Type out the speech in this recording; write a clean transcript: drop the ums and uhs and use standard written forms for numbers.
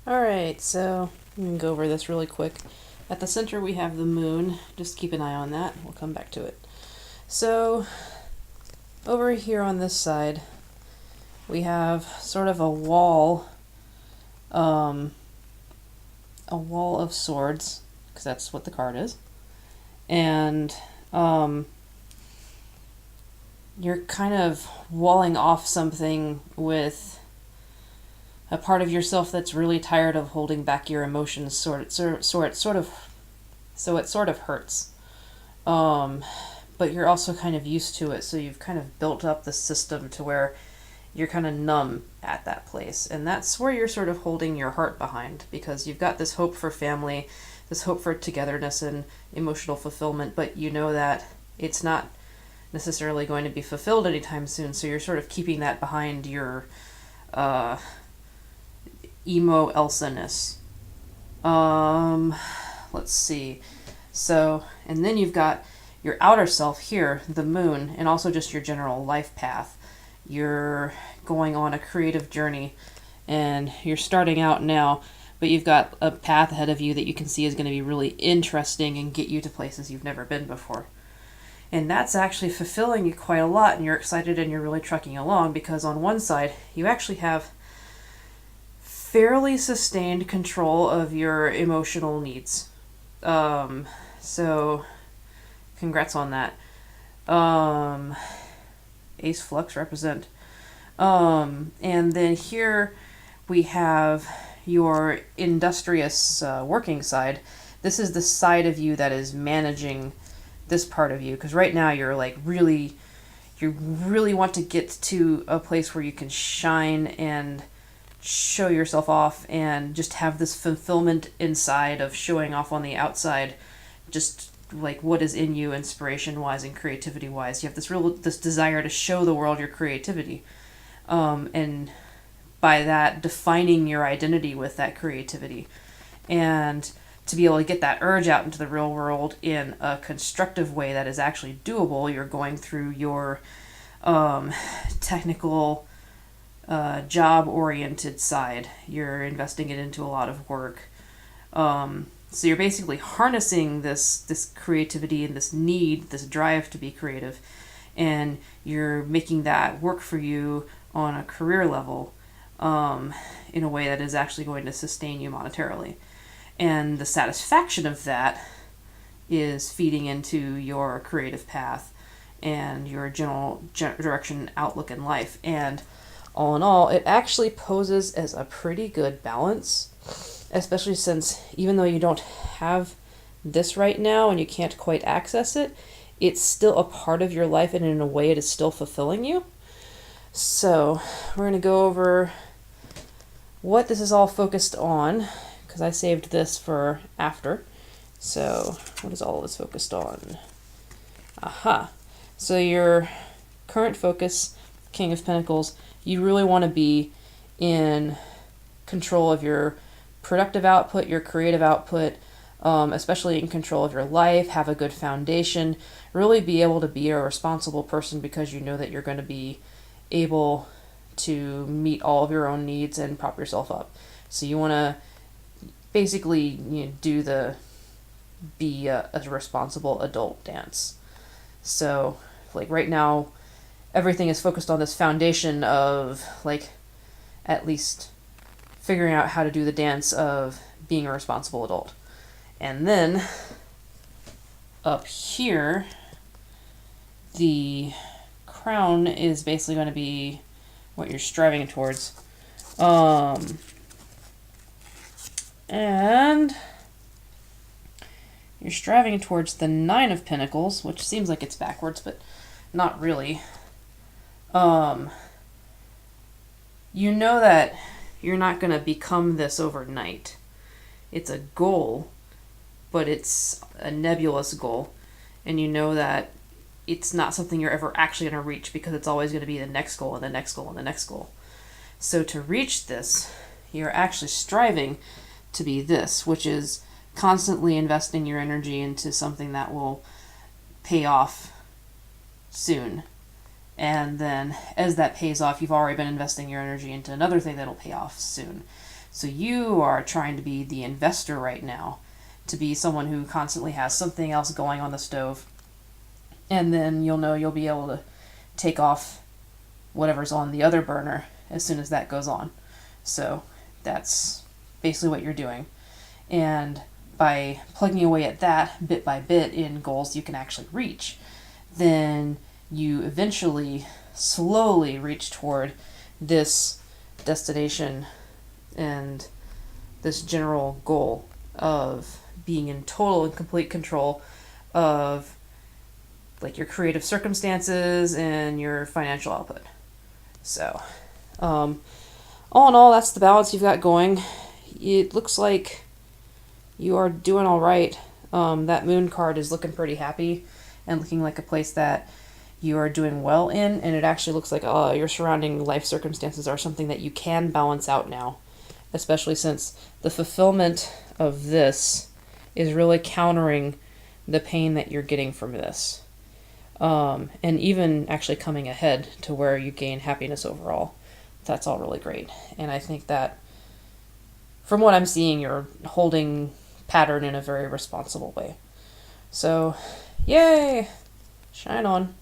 Alright, so I'm going to go over this really quick. At the center we have the moon. Just keep an eye on that. We'll come back to it. So, over here on this side, we have sort of a wall of swords, because that's what the card is. And you're kind of walling off something with a part of yourself that's really tired of holding back your emotions, so it sort of hurts. But you're also kind of used to it, so you've kind of built up the system to where you're kind of numb at that place. And that's where you're sort of holding your heart behind, because you've got this hope for family, this hope for togetherness and emotional fulfillment, but you know that it's not necessarily going to be fulfilled anytime soon, so you're sort of keeping that behind your emo Elsa-ness. Let's see. So, and then you've got your outer self here, the moon, and also just your general life path. You're going on a creative journey, and you're starting out now, but you've got a path ahead of you that you can see is going to be really interesting and get you to places you've never been before. And that's actually fulfilling you quite a lot, and you're excited and you're really trucking along, because on one side, you actually have fairly sustained control of your emotional needs. So, congrats on that. Ace Flux represent. And then here we have your industrious working side. This is the side of you that is managing this part of you, because right now you're like you really want to get to a place where you can shine and show yourself off and just have this fulfillment inside of showing off on the outside, just like what is in you inspiration wise and creativity wise. You have this desire to show the world your creativity, and by that defining your identity with that creativity, and to be able to get that urge out into the real world in a constructive way that is actually doable. You're going through your technical job-oriented side. You're investing it into a lot of work. So you're basically harnessing this creativity and this need, this drive to be creative, and you're making that work for you on a career level, in a way that is actually going to sustain you monetarily. And the satisfaction of that is feeding into your creative path and your general direction, outlook in life. And all in all, it actually poses as a pretty good balance, especially since even though you don't have this right now and you can't quite access it, it's still a part of your life, and in a way it is still fulfilling you. So we're going to go over what this is all focused on, because I saved this for after. So what is all of this focused on? Aha. So your current focus, King of Pentacles, you really want to be in control of your productive output, your creative output, especially in control of your life, have a good foundation, really be able to be a responsible person, because you know that you're going to be able to meet all of your own needs and prop yourself up. So you want to basically be a responsible adult dance. So like right now, everything is focused on this foundation of like at least figuring out how to do the dance of being a responsible adult. And then up here, the crown is basically going to be what you're striving towards. And you're striving towards the Nine of Pentacles, which seems like it's backwards, but not really. You know that you're not going to become this overnight. It's a goal, but it's a nebulous goal. And you know that it's not something you're ever actually going to reach, because it's always going to be the next goal and the next goal and the next goal. So to reach this, you're actually striving to be this, which is constantly investing your energy into something that will pay off soon. And then as that pays off, you've already been investing your energy into another thing that'll pay off soon. So you are trying to be the investor right now, to be someone who constantly has something else going on the stove. And then you'll know you'll be able to take off whatever's on the other burner as soon as that goes on. So that's basically what you're doing. And by plugging away at that bit by bit in goals you can actually reach, then you eventually slowly reach toward this destination and this general goal of being in total and complete control of like your creative circumstances and your financial output. So, all in all, that's the balance you've got going. It looks like you are doing all right. That moon card is looking pretty happy and looking like a place that you are doing well in, and it actually looks like your surrounding life circumstances are something that you can balance out now, especially since the fulfillment of this is really countering the pain that you're getting from this. And even actually coming ahead to where you gain happiness overall. That's all really great. And I think that from what I'm seeing, you're holding pattern in a very responsible way. So, yay! Shine on.